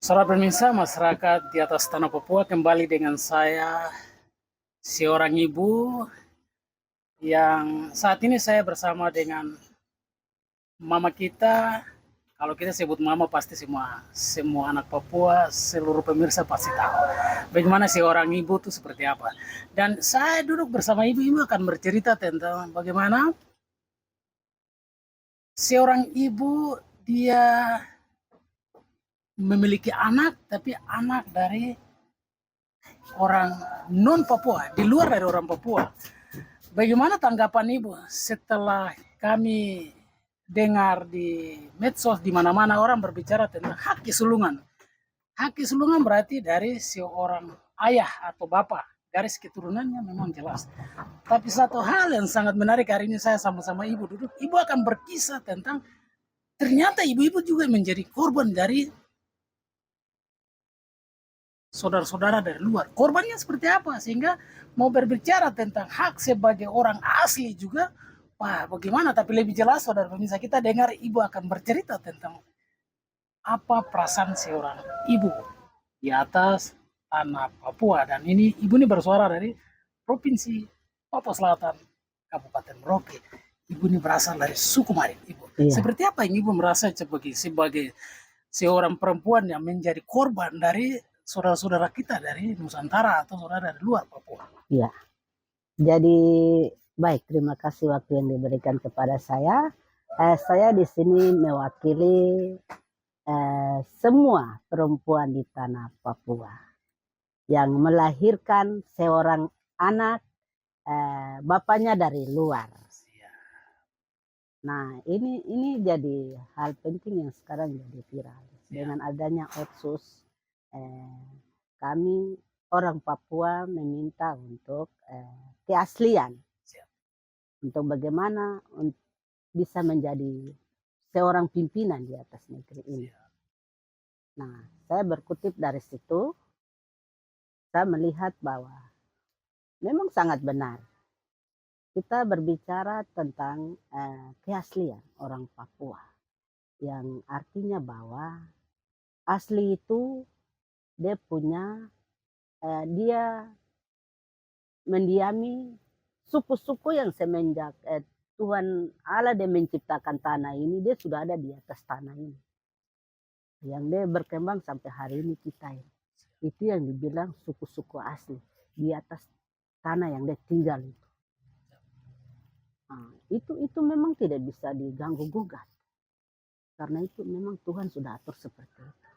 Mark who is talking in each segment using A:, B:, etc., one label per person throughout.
A: Saudara pemirsa, masyarakat di atas tanah Papua kembali dengan saya, seorang ibu yang saat ini saya bersama dengan mama kita. Kalau kita sebut mama pasti semua anak Papua, seluruh pemirsa pasti tahu bagaimana seorang ibu itu seperti apa. Dan saya duduk bersama ibu akan bercerita tentang bagaimana seorang ibu dia memiliki anak, tapi anak dari orang non Papua, di luar dari orang Papua. Bagaimana tanggapan Ibu setelah kami dengar di medsos di mana-mana orang berbicara tentang hak kesulungan. Hak kesulungan berarti dari seorang ayah atau bapak. Garis keturunannya memang jelas. Tapi satu hal yang sangat menarik hari ini saya sama-sama Ibu duduk. Ibu akan berkisah tentang ternyata ibu-ibu juga menjadi korban dari saudara-saudara dari luar. Korbannya seperti apa? Sehingga mau berbicara tentang hak sebagai orang asli juga, wah bagaimana? Tapi lebih jelas saudara pemirsa kita dengar ibu akan bercerita tentang apa perasaan seorang ibu di atas tanah Papua. Dan ibu ini bersuara dari Provinsi Papua Selatan, Kabupaten Merauke. Ibu ini berasal dari suku Mari. Ibu,
B: Iya,
A: seperti apa yang ibu merasa sebagai seorang perempuan yang menjadi korban dari saudara-saudara kita dari Nusantara atau saudara dari luar Papua.
B: iya. Jadi baik, terima kasih waktu yang diberikan kepada saya. Saya di sini mewakili semua perempuan di tanah Papua yang melahirkan seorang anak, bapaknya dari luar. Nah, ini jadi hal penting yang sekarang jadi viral.
A: Ya,
B: Dengan adanya Otsus, eh, kami orang Papua meminta untuk keaslian,
A: siap.
B: untuk bagaimana bisa menjadi seorang pimpinan di atas negeri ini.
A: Siap.
B: Nah, saya berkutip dari situ, saya melihat bahwa memang sangat benar. Kita berbicara tentang keaslian orang Papua, yang artinya bahwa asli itu dia punya, dia mendiami suku-suku yang semenjak Tuhan Allah dia menciptakan tanah ini, dia sudah ada di atas tanah ini. Yang dia berkembang sampai hari ini kita ini. Itu yang dibilang suku-suku asli di atas tanah yang dia tinggal itu. Nah, itu memang tidak bisa diganggu gugat. Karena itu memang Tuhan sudah atur seperti itu.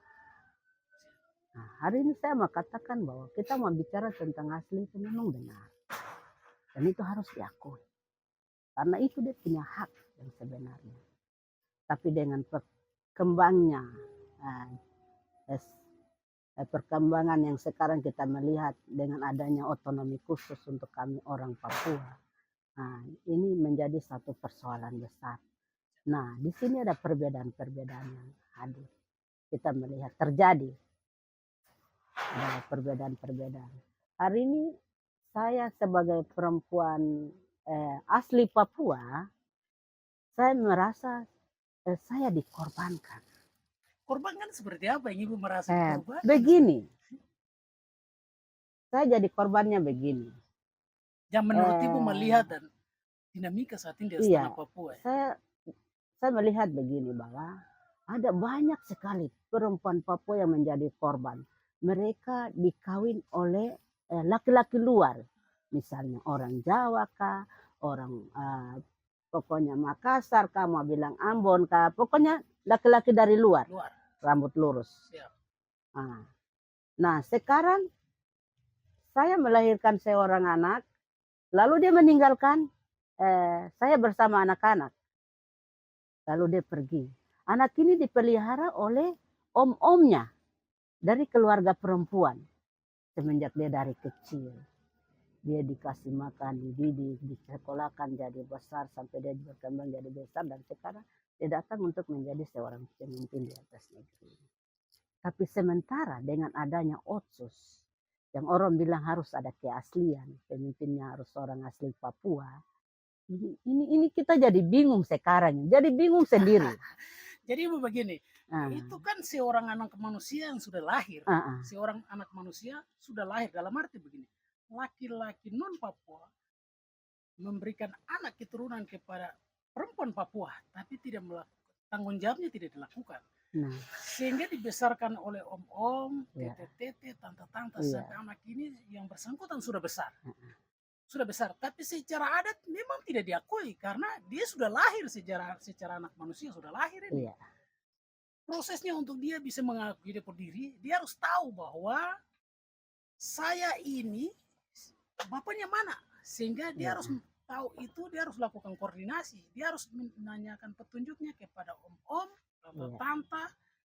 B: Nah, hari ini saya mau katakan bahwa kita mau bicara tentang asli itu memang benar. Dan itu harus diakui. Karena itu dia punya hak yang sebenarnya. Tapi dengan perkembangnya, perkembangan yang sekarang kita melihat dengan adanya otonomi khusus untuk kami orang Papua, nah, ini menjadi satu persoalan besar. Nah, di sini ada perbedaan-perbedaan yang hadir. Kita melihat terjadi ada perbedaan-perbedaan. Hari ini saya sebagai perempuan asli Papua, saya merasa saya dikorbankan.
A: Korban kan seperti apa yang ibu merasa dikorban?
B: Begini, saya jadi korbannya begini.
A: Yang menurut ibu melihat
B: Eh,
A: dan dinamika saat ini di
B: iya,
A: tanah Papua.
B: saya melihat begini bahwa ada banyak sekali perempuan Papua yang menjadi korban. Mereka dikawin oleh laki-laki luar, misalnya orang Jawa kah, orang pokoknya Makassar kah, mau bilang Ambon kah, pokoknya laki-laki dari luar,
A: Luar.
B: rambut lurus.
A: Siap.
B: Nah, sekarang saya melahirkan seorang anak, lalu dia meninggalkan saya bersama anak-anak, lalu dia pergi. Anak ini dipelihara oleh om-omnya dari keluarga perempuan. Semenjak dia dari kecil, dia dikasih makan, dididik, disekolahkan jadi besar sampai dia berkembang jadi besar, dan sekarang dia datang untuk menjadi seorang pemimpin di atas negeri. Tapi sementara dengan adanya Otsus, yang orang bilang harus ada keaslian, pemimpinnya harus orang asli Papua. Ini kita jadi bingung sekarang, jadi bingung sendiri.
A: Jadi Ibu begini,
B: Ah,
A: itu kan seorang anak manusia yang sudah lahir.
B: ah, ah,
A: Seorang anak manusia sudah lahir dalam arti begini. Laki-laki non Papua memberikan anak keturunan kepada perempuan Papua, tapi tidak melakukan tanggung jawabnya tidak dilakukan.
B: nah,
A: Sehingga dibesarkan oleh om-om,
B: ya,
A: tete-tete, tante-tante
B: iya,
A: sampai anak ini yang bersangkutan sudah besar.
B: ah, ah,
A: Sudah besar, tapi secara adat memang tidak diakui karena dia sudah lahir secara anak manusia sudah lahir ini.
B: iya,
A: Prosesnya untuk dia bisa mengakui dia berdiri, dia harus tahu bahwa saya ini bapaknya mana, sehingga dia
B: iya,
A: harus tahu itu, dia harus lakukan koordinasi, dia harus menanyakan petunjuknya kepada om-om,
B: iya,
A: tante,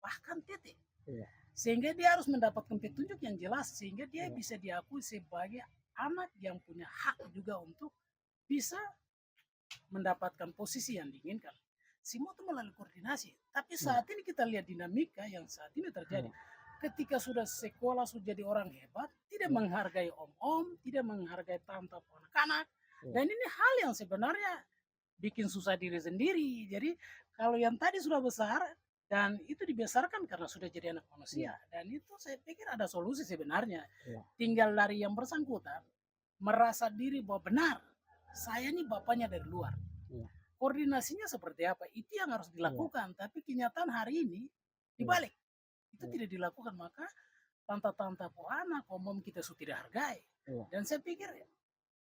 A: bahkan tete,
B: iya,
A: sehingga dia harus mendapatkan petunjuk yang jelas sehingga dia
B: iya,
A: bisa diakui sebagai anak yang punya hak juga untuk bisa mendapatkan posisi yang diinginkan. Semua itu melalui koordinasi. Tapi
B: iya,
A: saat ini kita lihat dinamika yang saat ini terjadi.
B: iya,
A: Ketika sudah sekolah, sudah jadi orang hebat, tidak
B: iya,
A: menghargai om-om, tidak menghargai tante anak-anak.
B: iya,
A: Dan ini hal yang sebenarnya bikin susah diri sendiri. Jadi kalau yang tadi sudah besar, dan itu dibesarkan karena sudah jadi anak manusia.
B: iya,
A: Dan itu saya pikir ada solusi sebenarnya.
B: iya,
A: Tinggal dari yang bersangkutan, merasa diri bahwa benar, saya ini bapaknya dari luar.
B: iya,
A: Koordinasinya seperti apa? Itu yang harus
B: iya,
A: dilakukan. Tapi kenyataan hari ini
B: iya,
A: dibalik. Itu
B: iya,
A: tidak dilakukan. Maka tante-tante po anak, om kita sudah tidak hargai.
B: iya,
A: Dan saya pikir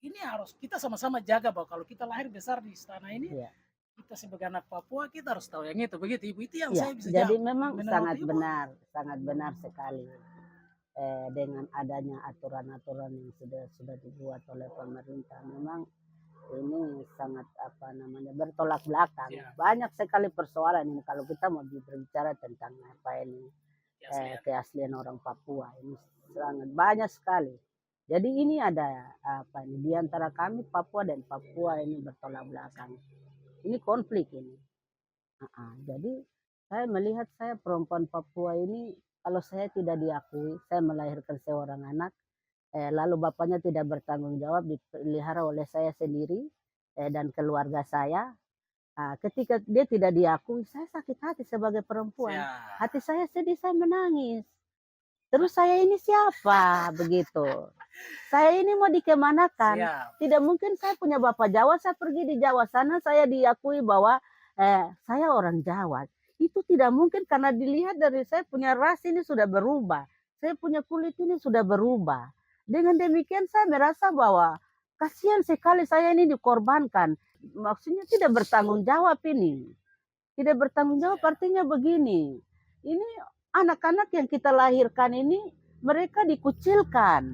A: ini harus kita sama-sama jaga bahwa kalau kita lahir besar di istana ini,
B: iya.
A: kita sebagai anak Papua, kita harus tahu yang itu. Begitu Ibu, itu yang
B: Iya,
A: saya bisa
B: jadi
A: jawab.
B: memang
A: Menurut Ibu,
B: sangat benar sekali dengan adanya aturan-aturan yang sudah dibuat oleh pemerintah. Memang ini sangat apa namanya bertolak belakang.
A: ya,
B: Banyak sekali persoalan ini kalau kita mau berbicara tentang apa ini
A: ya aslian.
B: keaslian orang Papua ini sangat banyak sekali. Jadi ini ada apa ini di antara kami Papua dan Papua ini bertolak belakang. Ini konflik ini. Jadi saya melihat saya perempuan Papua ini kalau saya tidak diakui, saya melahirkan seorang anak, lalu bapaknya tidak bertanggung jawab, dipelihara oleh saya sendiri dan keluarga saya. Ketika dia tidak diakui, saya sakit hati sebagai perempuan.
A: Siap.
B: Hati saya sedih, saya menangis. Terus saya ini siapa begitu? Saya ini mau dikemanakan?
A: Siap.
B: Tidak mungkin saya punya bapak Jawa, saya pergi di Jawa sana, saya diakui bahwa saya orang Jawa. Itu tidak mungkin karena dilihat dari saya punya ras ini sudah berubah. Saya punya kulit ini sudah berubah. Dengan demikian saya merasa bahwa kasihan sekali saya ini dikorbankan. Maksudnya tidak bertanggung jawab ini. Tidak bertanggung jawab artinya begini. Ini anak-anak yang kita lahirkan ini mereka dikucilkan.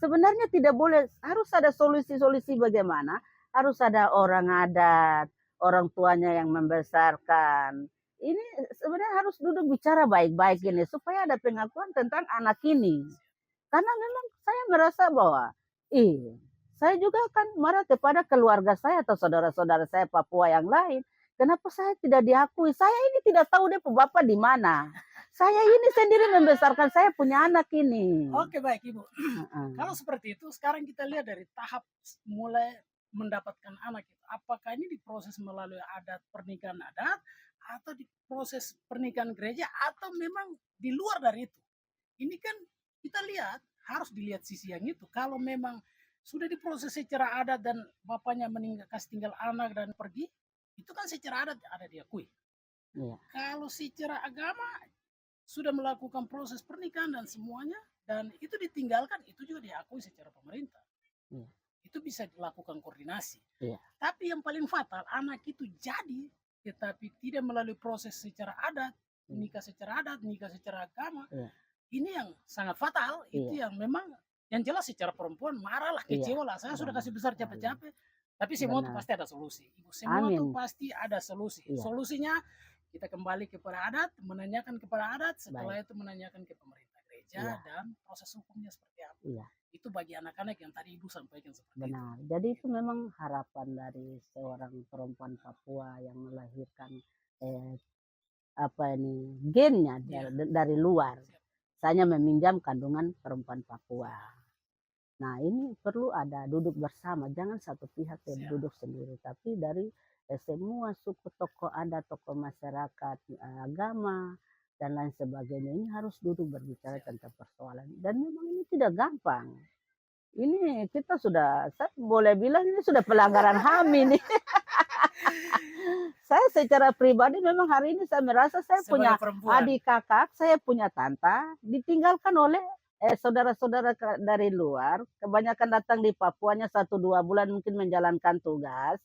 B: Sebenarnya tidak boleh, harus ada solusi-solusi bagaimana. Harus ada orang adat, orang tuanya yang membesarkan. Ini sebenarnya harus duduk bicara baik-baik ini supaya ada pengakuan tentang anak ini. Karena memang saya merasa bahwa, saya juga akan marah kepada keluarga saya atau saudara-saudara saya Papua yang lain. Kenapa saya tidak diakui? Saya ini tidak tahu dia bapak di mana. Saya ini sendiri membesarkan saya punya anak ini.
A: Oke baik Ibu. Kalau seperti itu, sekarang kita lihat dari tahap mulai mendapatkan anak itu. Apakah ini diproses melalui adat pernikahan adat, atau diproses pernikahan gereja, atau memang di luar dari itu? Ini kan kita lihat, harus dilihat sisi yang itu. Kalau memang sudah diproses secara adat dan bapaknya meninggal, kasih tinggal anak dan pergi, itu kan secara adat ada diakui.
B: Iya.
A: Kalau secara agama sudah melakukan proses pernikahan dan semuanya, dan itu ditinggalkan, itu juga diakui secara pemerintah.
B: Iya.
A: Itu bisa dilakukan koordinasi.
B: Iya.
A: Tapi yang paling fatal, anak itu jadi, tetapi tidak melalui proses secara adat, nikah secara adat, nikah secara agama.
B: Iya.
A: Ini yang sangat fatal, itu yang memang, yang jelas secara perempuan marah lah, kecewa lah, saya sudah kasih besar capek-capek. Tapi semua itu pasti ada solusi. Semua itu pasti ada solusi. Solusinya kita kembali kepada adat, menanyakan kepada adat, setelah itu menanyakan ke pemerintah gereja dan proses hukumnya seperti apa. Itu bagi anak-anak yang tadi Ibu sampaikan seperti itu.
B: Benar. Jadi itu memang harapan dari seorang perempuan Papua yang melahirkan gennya dari luar. Saya meminjam kandungan perempuan Papua. Nah ini perlu ada duduk bersama, jangan satu pihak yang duduk sendiri, tapi dari semua suku, tokoh adat, tokoh masyarakat, agama dan lain sebagainya ini harus duduk berbicara tentang persoalan. Dan memang ini tidak gampang. Ini kita sudah, saya boleh bilang ini sudah pelanggaran HAM ini. Saya secara pribadi memang hari ini saya merasa saya punya
A: Sebagai perempuan.
B: adik kakak, saya punya tanta, ditinggalkan oleh saudara-saudara dari luar, kebanyakan datang di Papuanya 1-2 bulan mungkin menjalankan tugas,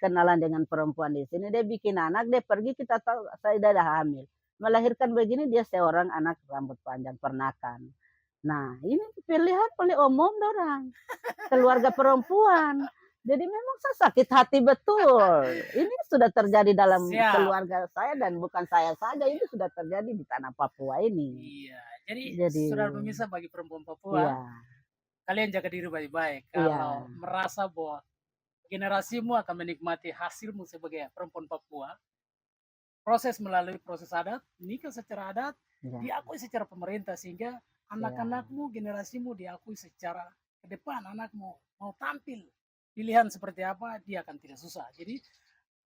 B: kenalan dengan perempuan di sini, dia bikin anak, dia pergi, kita tahu saya sudah hamil. Melahirkan begini dia seorang anak rambut panjang pernakan. Nah, ini dilihat oleh umum orang, keluarga perempuan. Jadi memang saya sakit hati betul. Ini sudah terjadi dalam
A: Siap.
B: keluarga saya dan bukan saya saja, ini sudah terjadi di tanah Papua ini.
A: Iya. Jadi
B: Jadi
A: saudara pemirsa, bagi perempuan Papua,
B: iya,
A: kalian jaga diri baik-baik.
B: Iya.
A: Kalau merasa bahwa generasimu akan menikmati hasilmu sebagai perempuan Papua, proses melalui proses adat, nikah secara adat,
B: iya,
A: diakui secara pemerintah, sehingga anak-anakmu, generasimu diakui secara ke depan. Anakmu mau tampil pilihan seperti apa, dia akan tidak susah. Jadi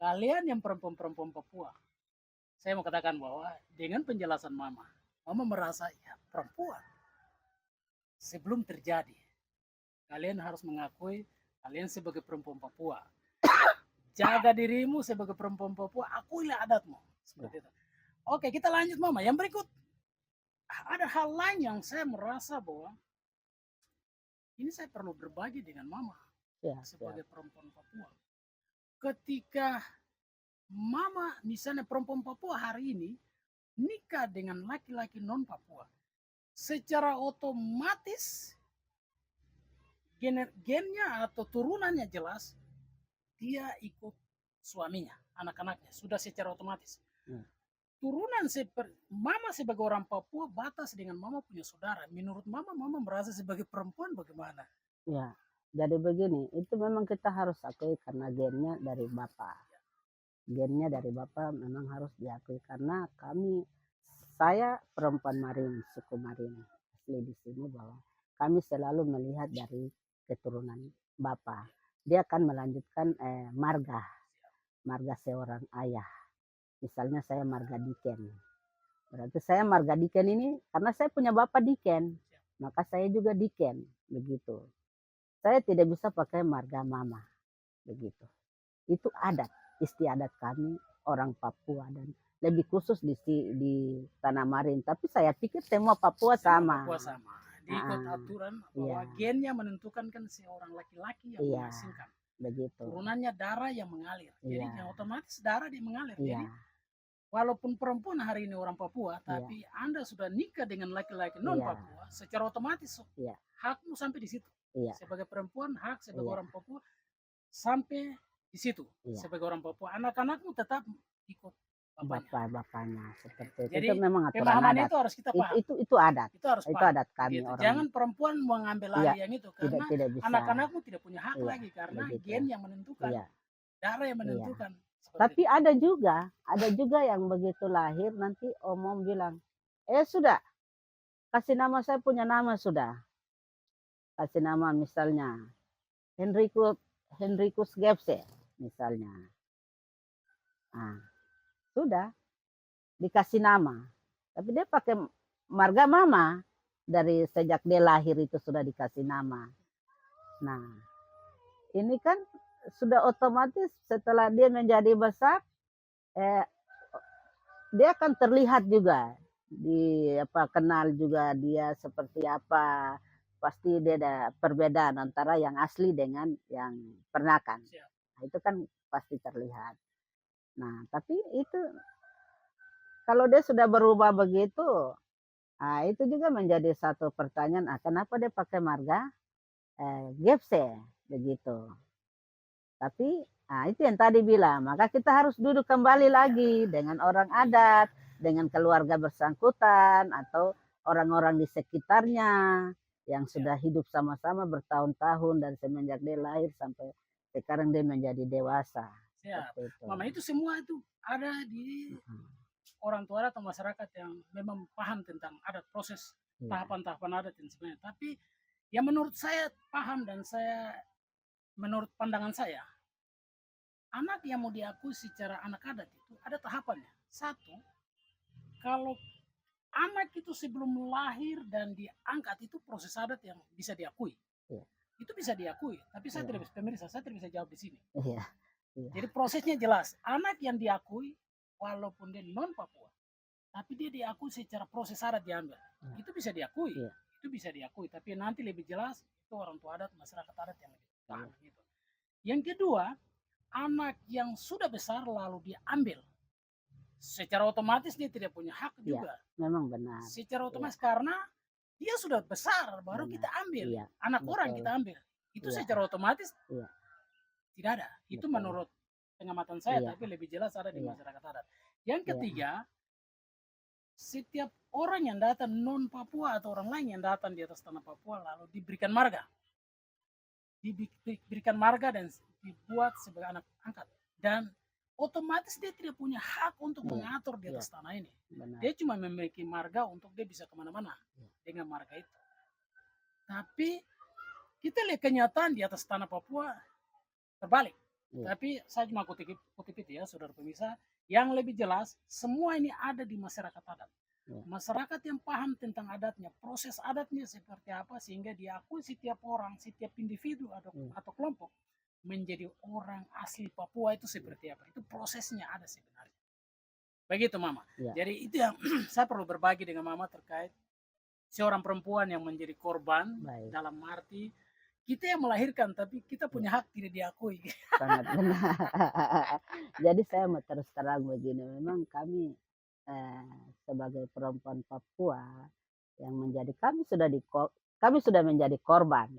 A: kalian yang perempuan-perempuan Papua, saya mau katakan bahwa dengan penjelasan mama merasa ya perempuan sebelum terjadi, kalian harus mengakui kalian sebagai perempuan Papua. Jaga dirimu sebagai perempuan Papua, akuilah adatmu. Seperti itu. Oke, kita lanjut mama. Yang berikut, ada hal lain yang saya merasa bahwa ini saya perlu berbagi dengan mama
B: iya,
A: sebagai perempuan Papua. Ketika mama misalnya perempuan Papua hari ini nikah dengan laki-laki non Papua, secara otomatis gennya atau turunannya jelas dia ikut suaminya, anak-anaknya sudah secara otomatis. Turunan mama sebagai orang Papua batas dengan mama punya saudara. Menurut mama merasa sebagai perempuan bagaimana?
B: Ya, jadi begini, itu memang kita harus akui karena gennya dari bapak. Gennya dari bapak memang harus diakui karena saya perempuan Marin, suku Marin asli di sini, bahwa kami selalu melihat dari keturunan bapak. Dia akan melanjutkan marga seorang ayah. Misalnya saya marga Diken. Berarti saya marga Diken ini karena saya punya bapak Diken, maka saya juga Diken, begitu. Saya tidak bisa pakai marga mama, begitu. Itu adat, istiadat kami orang Papua dan lebih khusus di Tanah Marin. Tapi saya pikir semua Papua sama.
A: Papua sama. Diikut aturan bahwa
B: Iya.
A: gennya menentukan kan seorang laki-laki yang
B: Iya,
A: mengasingkan.
B: begitu.
A: Turunannya darah yang mengalir. Jadi
B: Iya.
A: yang otomatis darah dia mengalir.
B: Iya,
A: Jadi walaupun perempuan hari ini orang Papua, tapi Anda sudah nikah dengan laki-laki non
B: Iya.
A: Papua, secara otomatis
B: Iya.
A: hakmu sampai di situ.
B: Iya.
A: Sebagai perempuan, hak sebagai
B: Iya.
A: orang Papua sampai di situ.
B: Iya.
A: Sebagai orang Papua, anak-anakmu tetap ikut
B: bapaknya seperti itu.
A: Jadi
B: Itu memang aturan
A: pemahaman
B: adat.
A: itu harus kita paham.
B: Itu adat.
A: Itu harus
B: Itu
A: paham.
B: adat kami
A: Gitu.
B: orang.
A: Jangan perempuan mengambil
B: Iya,
A: alih yang itu karena
B: tidak bisa.
A: anak-anakmu tidak punya hak
B: Iya,
A: lagi karena
B: begitu.
A: gen yang menentukan,
B: Iya.
A: darah yang menentukan. Seperti
B: Tapi
A: itu.
B: ada juga yang begitu lahir nanti omong bilang, sudah kasih nama, saya punya nama sudah. Kasih nama misalnya Henrikus Gepse misalnya. Nah, sudah dikasih nama. Tapi dia pakai marga mama dari sejak dia lahir itu sudah dikasih nama. Nah, ini kan sudah otomatis setelah dia menjadi besar, dia akan terlihat juga kenal juga dia seperti apa. Pasti dia ada perbedaan antara yang asli dengan yang pernakan. Nah, itu kan pasti terlihat. Nah, tapi itu kalau dia sudah berubah begitu, itu juga menjadi satu pertanyaan, kenapa dia pakai marga Gepse begitu. Tapi itu yang tadi bilang, maka kita harus duduk kembali lagi dengan orang adat, dengan keluarga bersangkutan atau orang-orang di sekitarnya yang sudah hidup sama-sama bertahun-tahun dan semenjak dia lahir sampai sekarang dia menjadi dewasa.
A: Mama, itu semua itu ada di orang tua atau masyarakat yang memang paham tentang adat, proses tahapan-tahapan adat dan sebagainya. Tapi yang menurut saya paham dan menurut pandangan saya, anak yang mau diakui secara anak adat itu ada tahapannya. Satu, kalau anak itu sebelum lahir dan diangkat itu proses adat yang bisa diakui.
B: Iya.
A: Itu bisa diakui, tapi saya
B: Iya.
A: tidak bisa, pemirsa, saya tidak bisa jawab di sini.
B: Iya. Iya.
A: Jadi prosesnya jelas, anak yang diakui walaupun dia non Papua, tapi dia diakui secara proses adat diambil. Itu bisa diakui.
B: Iya.
A: Itu bisa diakui, tapi nanti lebih jelas itu orang tua adat, masyarakat adat yang lebih paham
B: Iya.
A: gitu. Yang kedua, anak yang sudah besar lalu diambil. Secara otomatis dia tidak punya hak
B: Iya,
A: juga.
B: memang benar.
A: Secara otomatis karena dia sudah besar baru
B: Benar.
A: kita ambil.
B: Iya,
A: Anak orang
B: betul.
A: kita ambil. Itu
B: Iya.
A: secara otomatis
B: Iya.
A: tidak ada. Itu
B: Betul.
A: menurut pengamatan saya,
B: Iya.
A: tapi lebih jelas ada di
B: Iya.
A: masyarakat adat. Yang
B: Iya.
A: ketiga, setiap orang yang datang non Papua atau orang lain yang datang di atas tanah Papua lalu diberikan marga. Diberikan marga dan dibuat sebagai anak angkat. Dan otomatis dia tidak punya hak untuk
B: Iya.
A: mengatur di atas
B: Iya.
A: tanah ini.
B: Benar.
A: Dia cuma memiliki marga untuk dia bisa kemana-mana dengan marga itu. Tapi kita lihat kenyataan di atas tanah Papua terbalik.
B: Iya.
A: Tapi saya cuma kutip itu ya, saudara pemirsa. Yang lebih jelas, semua ini ada di masyarakat adat.
B: Iya.
A: Masyarakat yang paham tentang adatnya, proses adatnya seperti apa, sehingga diakui setiap orang, setiap individu atau kelompok menjadi orang asli Papua itu seperti apa. Itu prosesnya ada sebenarnya. Begitu Mama.
B: Iya.
A: Jadi itu yang saya perlu berbagi dengan Mama terkait seorang perempuan yang menjadi korban.
B: Baik.
A: Dalam arti kita yang melahirkan tapi kita punya hak tidak diakui.
B: Sangat benar. Jadi saya mau terus terang begini, memang kami sebagai perempuan Papua yang menjadi kami sudah menjadi korban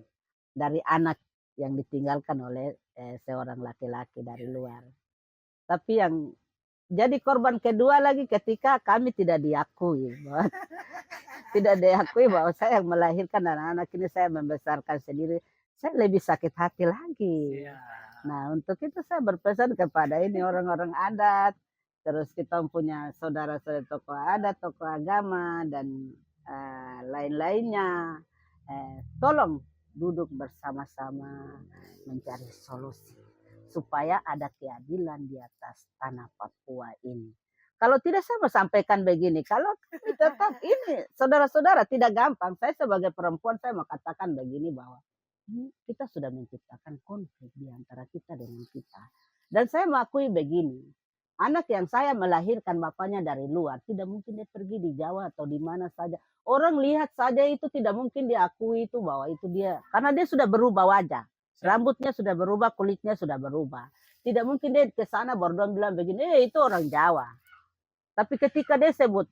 B: dari anak yang ditinggalkan oleh seorang laki-laki dari luar. Tapi yang jadi korban kedua lagi ketika kami tidak diakui bahwa tidak diakui bahwa saya yang melahirkan anak-anak ini, saya membesarkan sendiri, saya lebih sakit hati lagi.
A: Iya.
B: Nah, untuk itu saya berpesan kepada ini orang-orang adat, terus kita punya saudara-saudara tokoh adat, tokoh agama, dan lain-lainnya. Tolong duduk bersama-sama mencari solusi supaya ada keadilan di atas tanah Papua ini. Kalau tidak saya mau sampaikan begini, kalau tetap ini saudara-saudara tidak gampang. Saya sebagai perempuan saya mau katakan begini bahwa kita sudah menciptakan konflik di antara kita dengan kita. Dan saya mengakui begini, anak yang saya melahirkan bapaknya dari luar, tidak mungkin dia pergi di Jawa atau di mana saja. Orang lihat saja itu tidak mungkin diakui itu bahwa itu dia. Karena dia sudah berubah wajah. Rambutnya sudah berubah, kulitnya sudah berubah. Tidak mungkin dia ke sana baru bilang begini, itu orang Jawa. Tapi ketika dia sebut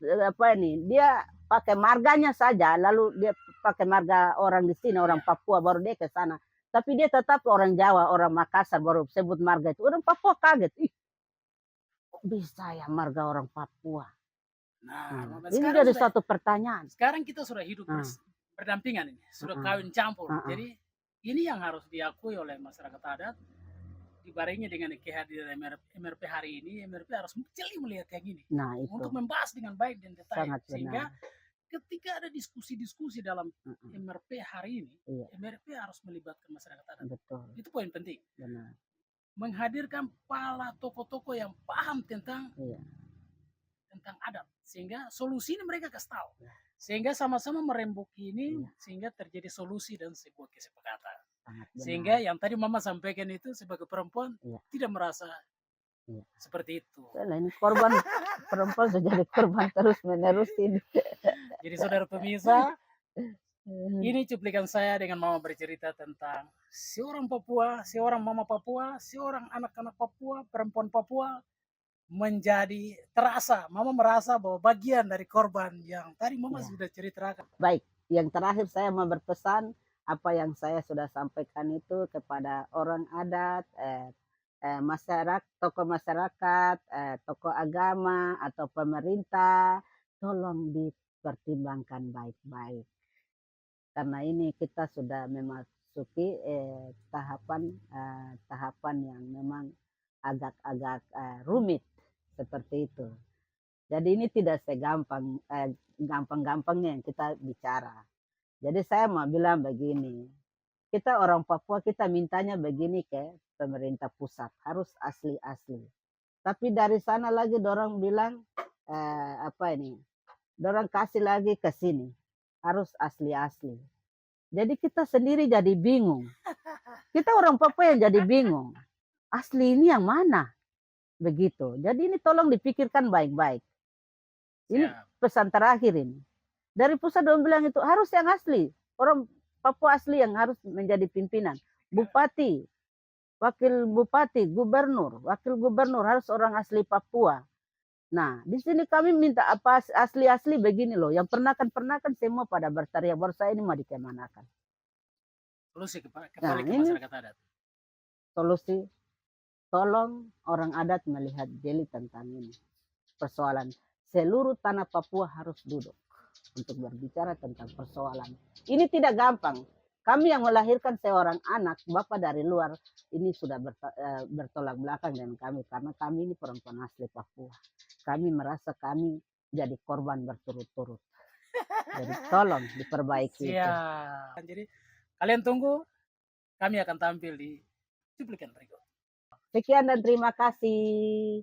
B: dia pakai marganya saja, lalu dia pakai marga orang di sini, orang Papua, baru dia ke sana. Tapi dia tetap orang Jawa, orang Makassar, baru sebut marga itu. Orang Papua kaget. Ih, kok bisa ya marga orang Papua?
A: Nah,
B: ini jadi suatu pertanyaan.
A: Sekarang kita sudah hidup berdampingan ini, sudah kawin campur. Jadi ini yang harus diakui oleh masyarakat adat. Dibarengi dengan kehadiran MRP hari ini, MRP harus jeli melihat yang ini.
B: Nah, itu.
A: Untuk membahas dengan baik dan detail.
B: Sangat
A: sehingga
B: benar.
A: ketika ada diskusi-diskusi dalam MRP hari ini, MRP harus melibatkan masyarakat adat.
B: Betul.
A: Itu poin penting.
B: Benar.
A: Menghadirkan para tokoh-tokoh yang paham tentang adat, sehingga solusi ini mereka kasih tahu, sehingga sama-sama merembuki ini, sehingga terjadi solusi dan sebuah kesepakatan. Sehingga yang tadi Mama sampaikan itu sebagai perempuan tidak merasa seperti itu.
B: Ini korban perempuan sudah jadi korban terus menerus ini.
A: Jadi saudara pemirsa, ini cuplikan saya dengan Mama bercerita tentang seorang Papua, seorang Mama Papua, seorang anak-anak Papua, perempuan Papua menjadi terasa. Mama merasa bahwa bagian dari korban yang tadi Mama sudah ceritakan.
B: Baik, yang terakhir saya mau berpesan apa yang saya sudah sampaikan itu kepada orang adat, masyarakat, tokoh agama atau pemerintah, tolong dipertimbangkan baik-baik. Karena ini kita sudah memasuki tahapan yang memang agak-agak rumit seperti itu. Jadi ini tidak segampang gampang-gampangnya yang kita bicara. Jadi saya mau bilang begini, kita orang Papua kita mintanya begini ke pemerintah pusat, harus asli-asli. Tapi dari sana lagi dorang bilang apa ini? Dorang kasih lagi ke sini harus asli-asli. Jadi kita sendiri jadi bingung. Kita orang Papua yang jadi bingung. Asli ini yang mana? Begitu. Jadi ini tolong dipikirkan baik-baik. Ini
A: Siap.
B: pesan terakhir ini. Dari pusat dorang bilang itu harus yang asli. Orang Papua asli yang harus menjadi pimpinan. Bupati, wakil bupati, gubernur, wakil gubernur harus orang asli Papua. Nah, di sini kami minta apa asli-asli begini loh. Yang pernah kan semua pada berteriak, baru saya ini mau dikemanakan.
A: Solusi
B: Nah,
A: kembali ke
B: ini
A: masyarakat adat.
B: solusi, tolong orang adat melihat jeli tentang ini. Persoalan seluruh tanah Papua harus duduk untuk berbicara tentang persoalan. Ini tidak gampang. Kami yang melahirkan seorang anak, bapak dari luar, ini sudah bertolak belakang dengan kami. Karena kami ini perempuan asli Papua. Kami merasa kami jadi korban berturut-turut. Jadi tolong diperbaiki itu.
A: Siap. Jadi kalian tunggu, kami akan tampil di cuplikan berikut.
B: Sekian dan terima kasih.